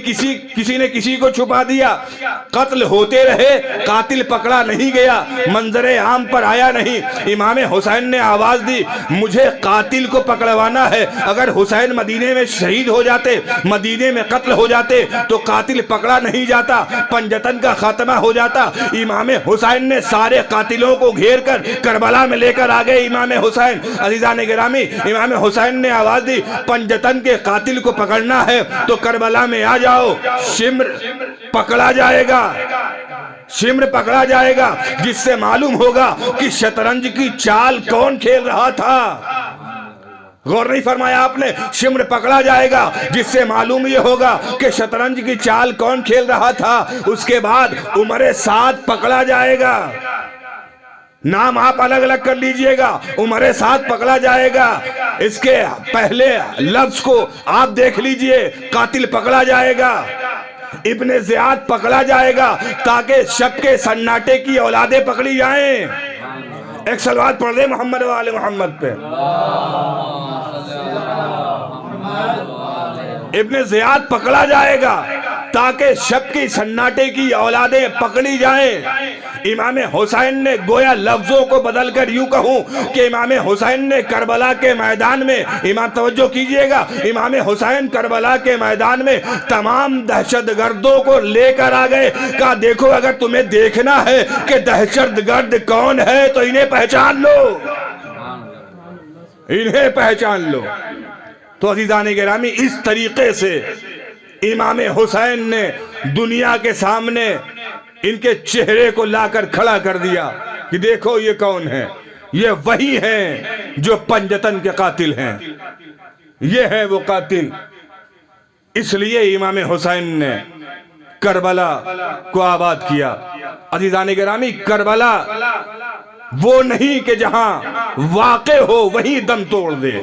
کسی نے کسی کو چھپا دیا، قتل ہوتے رہے، قاتل پکڑا نہیں گیا، منظر عام پر آیا نہیں۔ امام حسین نے آواز دی، مجھے قاتل کو پکڑوانا ہے۔ اگر حسین مدینے میں شہید ہو جاتے، مدینے میں قتل ہو جاتے تو قاتل پکڑا نہیں جاتا، پنجتن کا خاتمہ ہو جاتا۔ امام حسین نے سارے قاتلوں کو گھیر کر کربلا میں لے کر آگئے امام حسین۔ عزیزان گرامی، امام حسین نے آواز دی، پنجتن کے قاتل کو پکڑنا ہے تو کربلا میں آ جاؤ، شمر پکڑا جائے گا، شمر پکڑا جائے گا، جس سے معلوم ہوگا کہ شطرنج کی چال کون کھیل رہا تھا۔ غور نہیں فرمایا آپ نے؟ شمر پکڑا جائے گا، جس سے معلوم یہ ہوگا کہ شطرنج کی چال کون کھیل رہا تھا۔ اس کے بعد عمر سعد پکڑا جائے گا، نام آپ الگ الگ کر لیجئے گا، عمر سعد پکڑا جائے گا۔ اس کے پہلے لفظ کو آپ دیکھ لیجئے، قاتل پکڑا جائے گا، ابن زیاد پکڑا جائے گا، تاکہ شب کے سناٹے کی اولادیں پکڑی جائیں۔ ایک صلوات پڑھ دے محمد و آل محمد پہ۔ ابن زیاد پکڑا جائے گا تاکہ شب کی سناٹے کی اولادیں پکڑی جائیں۔ امام حسین نے گویا لفظوں کو بدل کر یوں کہوں کہ امام حسین نے کربلا کے میدان میں، امام توجہ کیجئے گا، امام حسین کربلا کے میدان میں تمام دہشت گردوں کو لے کر آ گئے، کہا دیکھو اگر تمہیں دیکھنا ہے کہ دہشت گرد کون ہے تو انہیں پہچان لو، انہیں پہچان لو۔ تو عزیزان گرامی اس طریقے سے امام حسین نے دنیا کے سامنے ان کے چہرے کو لا کر کھڑا کر دیا کہ دیکھو یہ کون ہے، یہ وہی ہیں جو پنجتن کے قاتل ہیں، یہ ہے وہ قاتل۔ اس لیے امام حسین نے کربلا کو آباد کیا۔ عزیزان گرامی کربلا وہ نہیں کہ جہاں واقع ہو وہیں دم توڑ دے،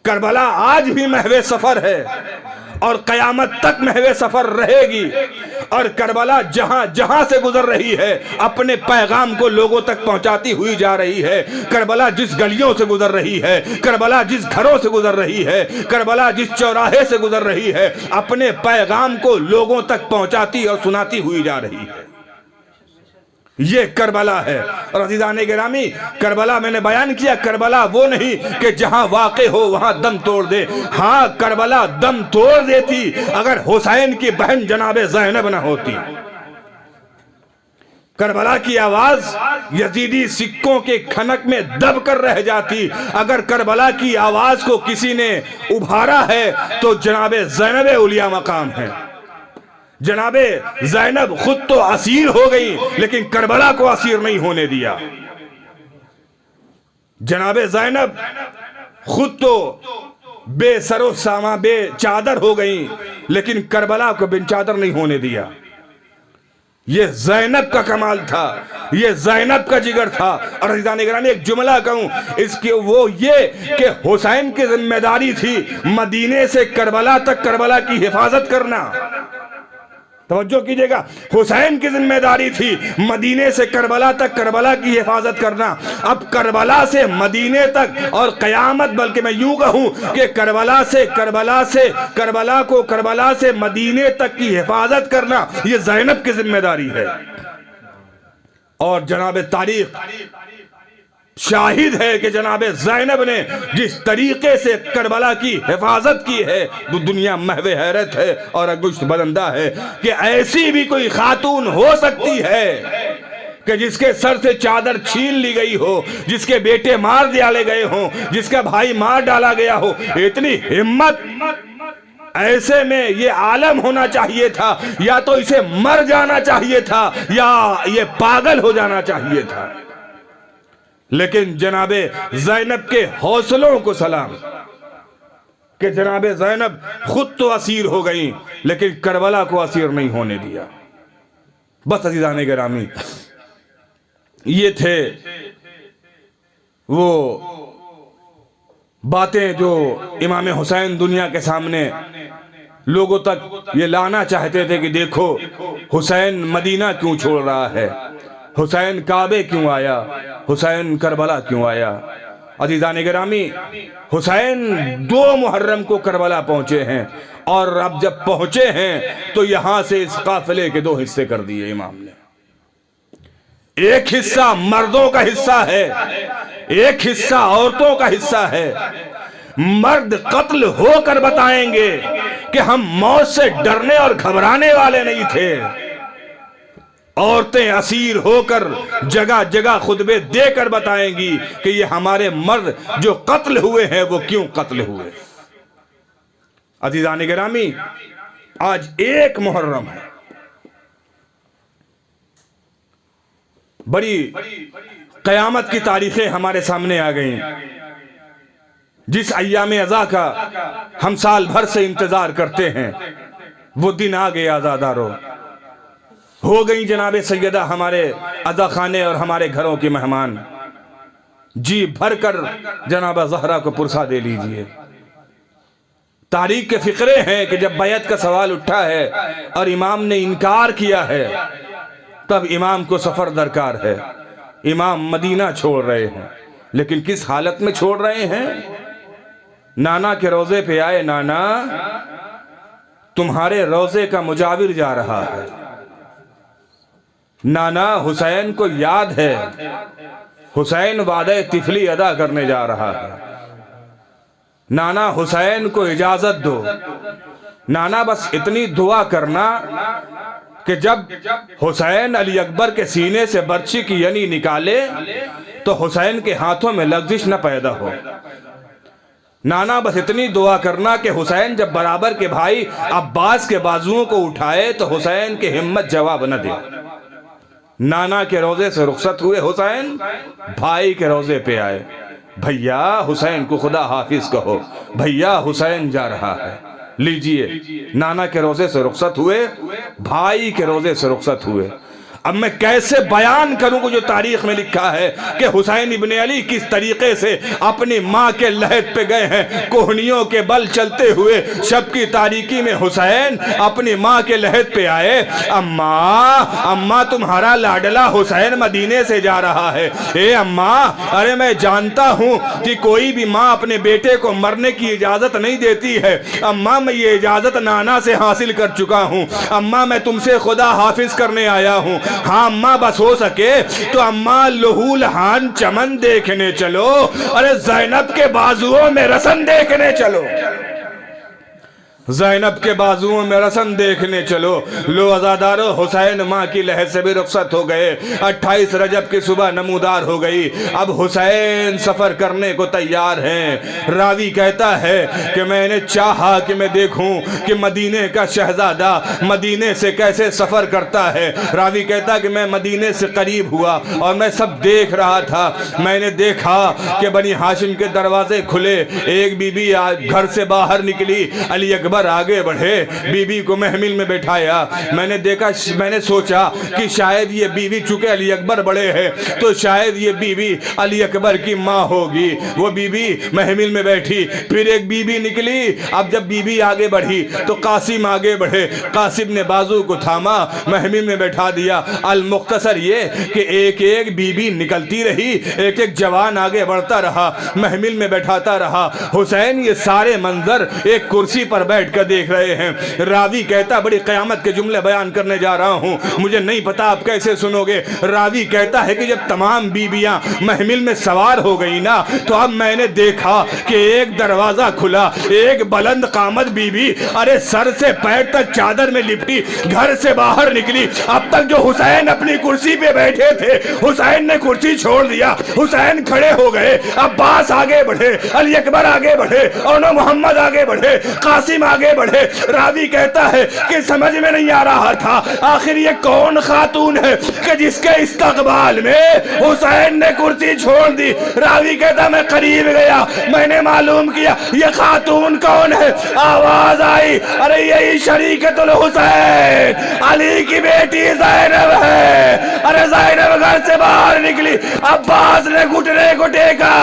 کربلا آج بھی محو سفر ہے اور قیامت تک محو سفر رہے گی، اور کربلا جہاں جہاں سے گزر رہی ہے اپنے پیغام کو لوگوں تک پہنچاتی ہوئی جا رہی ہے۔ کربلا جس گلیوں سے گزر رہی ہے، کربلا جس گھروں سے گزر رہی ہے، کربلا جس چوراہے سے گزر رہی ہے، اپنے پیغام کو لوگوں تک پہنچاتی اور سناتی ہوئی جا رہی ہے۔ یہ کربلا ہے۔ اور عزیزان گرامی کربلا میں نے بیان کیا، کربلا وہ نہیں کہ جہاں واقع ہو وہاں دم توڑ دے۔ ہاں کربلا دم توڑ دیتی اگر حسین کی بہن جناب زینب نہ ہوتی۔ کربلا کی آواز یزیدی سکوں کے کھنک میں دب کر رہ جاتی۔ اگر کربلا کی آواز کو کسی نے ابھارا ہے تو جناب زینب اولیاء مقام ہے۔ جناب زینب خود تو اسیر ہو گئی لیکن کربلا کو اسیر نہیں ہونے دیا۔ جناب زینب خود تو بے سر و ساما بے چادر ہو گئی لیکن کربلا کو بن چادر نہیں ہونے دیا۔ یہ زینب کا کمال تھا، یہ زینب کا جگر تھا۔ اور عزیزان گرامی ایک جملہ کہوں اس کی، وہ یہ کہ حسین کی ذمہ داری تھی مدینے سے کربلا تک کربلا کی حفاظت کرنا۔ توجہ کیجئے گا، حسین کی ذمہ داری تھی مدینے سے کربلا تک کربلا کی حفاظت کرنا۔ اب کربلا سے مدینے تک اور قیامت، بلکہ میں یوں کہوں کہ کربلا سے مدینے تک کی حفاظت کرنا یہ زینب کی ذمہ داری ہے۔ اور جناب تاریخ شاہد ہے کہ جناب زینب نے جس طریقے سے کربلا کی حفاظت کی ہے وہ دنیا محو حیرت ہے اور انگشت بدندہ ہے کہ ایسی بھی کوئی خاتون ہو سکتی ہے کہ جس کے سر سے چادر چھین لی گئی ہو، جس کے بیٹے مار ڈالے گئے ہوں، جس کا بھائی مار ڈالا گیا ہو۔ اتنی ہمت ایسے میں یہ عالم ہونا چاہیے تھا، یا تو اسے مر جانا چاہیے تھا یا یہ پاگل ہو جانا چاہیے تھا۔ لیکن جناب زینب کے حوصلوں کو سلام کہ جناب زینب خود تو اسیر ہو گئیں لیکن کربلا کو اسیر نہیں ہونے دیا۔ بس عزیزان گرامی یہ تھے وہ باتیں جو امام حسین دنیا کے سامنے لوگوں تک یہ لانا چاہتے تھے کہ دیکھو حسین مدینہ کیوں چھوڑ رہا ہے، حسین کعبے کیوں آیا، حسین کربلا کیوں آیا۔ عزیزان گرامی حسین 2 محرم کو کربلا پہنچے ہیں، اور اب جب پہنچے ہیں تو یہاں سے اس قافلے کے 2 حصے کر دیے امام نے۔ ایک حصہ مردوں کا حصہ ہے، ایک حصہ عورتوں کا حصہ ہے۔ مرد قتل ہو کر بتائیں گے کہ ہم موت سے ڈرنے اور گھبرانے والے نہیں تھے، عورتیں اسیر ہو کر جگہ جگہ خطبے دے کر بتائیں گی کہ یہ ہمارے مرد جو قتل ہوئے ہیں وہ کیوں قتل ہوئے۔ عزیزان گرامی آج 1 محرم ہے، بڑی قیامت کی تاریخیں ہمارے سامنے آ گئیں۔ جس ایام عزا کا ہم سال بھر سے انتظار کرتے ہیں وہ دن آ گئے عزادارو، ہو گئی جناب سیدہ ہمارے عزا خانے اور ہمارے گھروں کی مہمان۔ جی بھر کر جناب زہرا کو پرسا دے لیجئے۔ تاریخ کے فقرے ہیں کہ جب بیعت کا سوال اٹھا ہے اور امام نے انکار کیا ہے تب امام کو سفر درکار ہے۔ امام مدینہ چھوڑ رہے ہیں لیکن کس حالت میں چھوڑ رہے ہیں؟ نانا کے روزے پہ آئے، نانا تمہارے روزے کا مجاور جا رہا ہے۔ نانا حسین کو یاد ہے، حسین وعدہ طفلی ادا کرنے جا رہا ہے۔ نانا حسین کو اجازت دو، نانا بس اتنی دعا کرنا کہ جب حسین علی اکبر کے سینے سے برچی کی ینی نکالے تو حسین کے ہاتھوں میں لغزش نہ پیدا ہو۔ نانا بس اتنی دعا کرنا کہ حسین جب برابر کے بھائی عباس کے بازوؤں کو اٹھائے تو حسین کی ہمت جواب نہ دے۔ نانا کے روزے سے رخصت ہوئے حسین، بھائی کے روزے پہ آئے۔ بھیا حسین کو خدا حافظ کہو، بھیا حسین جا رہا ہے۔ لیجئے، نانا کے روزے سے رخصت ہوئے، بھائی کے روزے سے رخصت ہوئے۔ اب میں کیسے بیان کروں کہ جو تاریخ میں لکھا ہے کہ حسین ابن علی کس طریقے سے اپنی ماں کے لحد پہ گئے ہیں، کوہنیوں کے بل چلتے ہوئے شب کی تاریکی میں حسین اپنی ماں کے لحد پہ آئے۔ اماں تمہارا لاڈلا حسین مدینے سے جا رہا ہے۔ اے اماں، ارے میں جانتا ہوں کہ کوئی بھی ماں اپنے بیٹے کو مرنے کی اجازت نہیں دیتی ہے۔ اماں میں یہ اجازت نانا سے حاصل کر چکا ہوں۔ اماں میں تم سے خدا حافظ کرنے آیا ہوں۔ ہاں اماں، بس ہو سکے تو اماں لہو لہان چمن دیکھنے چلو، ارے زینب کے بازوؤں میں رسن دیکھنے چلو، زینب کے بازوؤں میں رسن دیکھنے چلو۔ لو عزادارو، حسین ماں کی لحد سے بھی رخصت ہو گئے۔ 28 رجب کی صبح نمودار ہو گئی۔ اب حسین سفر کرنے کو تیار ہیں۔ راوی کہتا ہے کہ میں نے چاہا کہ میں دیکھوں کہ مدینے کا شہزادہ مدینے سے کیسے سفر کرتا ہے۔ راوی کہتا ہے کہ میں مدینے سے قریب ہوا اور میں سب دیکھ رہا تھا۔ میں نے دیکھا کہ بنی ہاشم کے دروازے کھلے، ایک بی بی گھر سے باہر نکلی، علی اکبر آگے بڑھے، بی بی کو محمل میں بٹھایا۔ میں نے دیکھا، میں نے سوچا کہ شاید یہ بی بی چونکہ علی اکبر بڑے ہیں تو شاید یہ بی بی علی اکبر کی ماں ہوگی۔ وہ بی بی محمل میں بیٹھی، پھر ایک بی بی نکلی۔ اب جب بی بی آگے بڑھی تو قاسم آگے بڑھے، قاسم نے بازو کو تھاما، محمل میں بیٹھا دیا۔ المختصر یہ کہ ایک ایک بی بی نکلتی رہی، ایک ایک جوان آگے بڑھتا رہا، محمل میں بیٹھاتا رہا۔ حسین یہ سارے منظر ایک کرسی پر بیٹھ کر دیکھ رہے ہیں۔ راوی کہتا بڑی قیامت کے جملے بیان کرنے جا رہا ہوں، مجھے نہیں پتا آپ کیسے سنو گے۔ راوی کہتا ہے کہ جب تمام بیویاں محمل میں سوار ہو گئی نا تو اب میں نے دیکھا کہ ایک دروازہ کھلا، ایک بلند قامت بی بی ارے سر سے پیر تک چادر میں لپٹی گھر سے باہر نکلی۔ اب تک جو حسین اپنی کرسی پہ بیٹھے تھے، حسین نے کرسی چھوڑ دیا، حسین کھڑے ہو گئے۔ عباس آگے بڑھے، علی اکبر آگے بڑھے، اور محمد آگے بڑھے، قاسم آگے بڑھے۔ راوی کہتا ہے کہ سمجھ میں نہیں آ رہا تھا آخر یہ کون خاتون ہے کہ جس کے استقبال میں حسین نے کرسی چھوڑ دی۔ راوی کہتا میں قریب گیا، میں نے معلوم کیا یہ خاتون کون ہے۔ آواز آئی، ارے یہی شریکت الحسین، علی کی بیٹی زینب ہے۔ ارے زینب گھر سے باہر نکلی، عباس نے گھٹنے کو ٹیکا،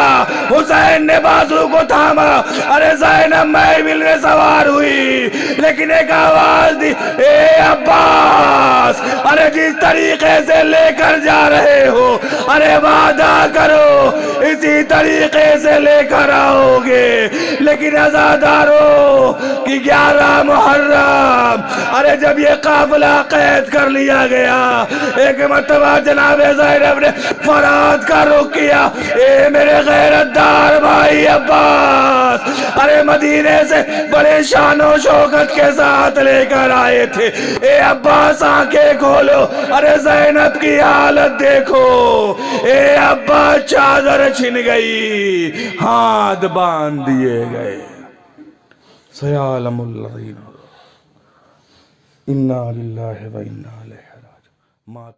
حسین نے بازو کو تھاما۔ ارے زینب محمل میں سوار ہوئی، لیکن ایک آواز دی، اے عباس، ارے جس طریقے سے لے کر جا رہے ہو ارے وعدہ کرو اسی طریقے سے لے کر آؤ گے۔ لیکن عزادارو کہ 11 محرم ارے جب یہ قافلہ قید کر لیا گیا، ایک مرتبہ جناب زینب نے فرات کا رخ کیا، اے میرے غیرت دار بھائی عباس، ارے مدینے سے بڑے شان و شوکت کے ساتھ لے کر آئے تھے، اے عباس آنکھیں کھولو، ارے زینب کی حالت دیکھو۔ اے عباس چادر چھن گئی، ہاتھ باندھ دیے گئے۔ سیعلم الذین انا للہ و انا الیہ راجعون۔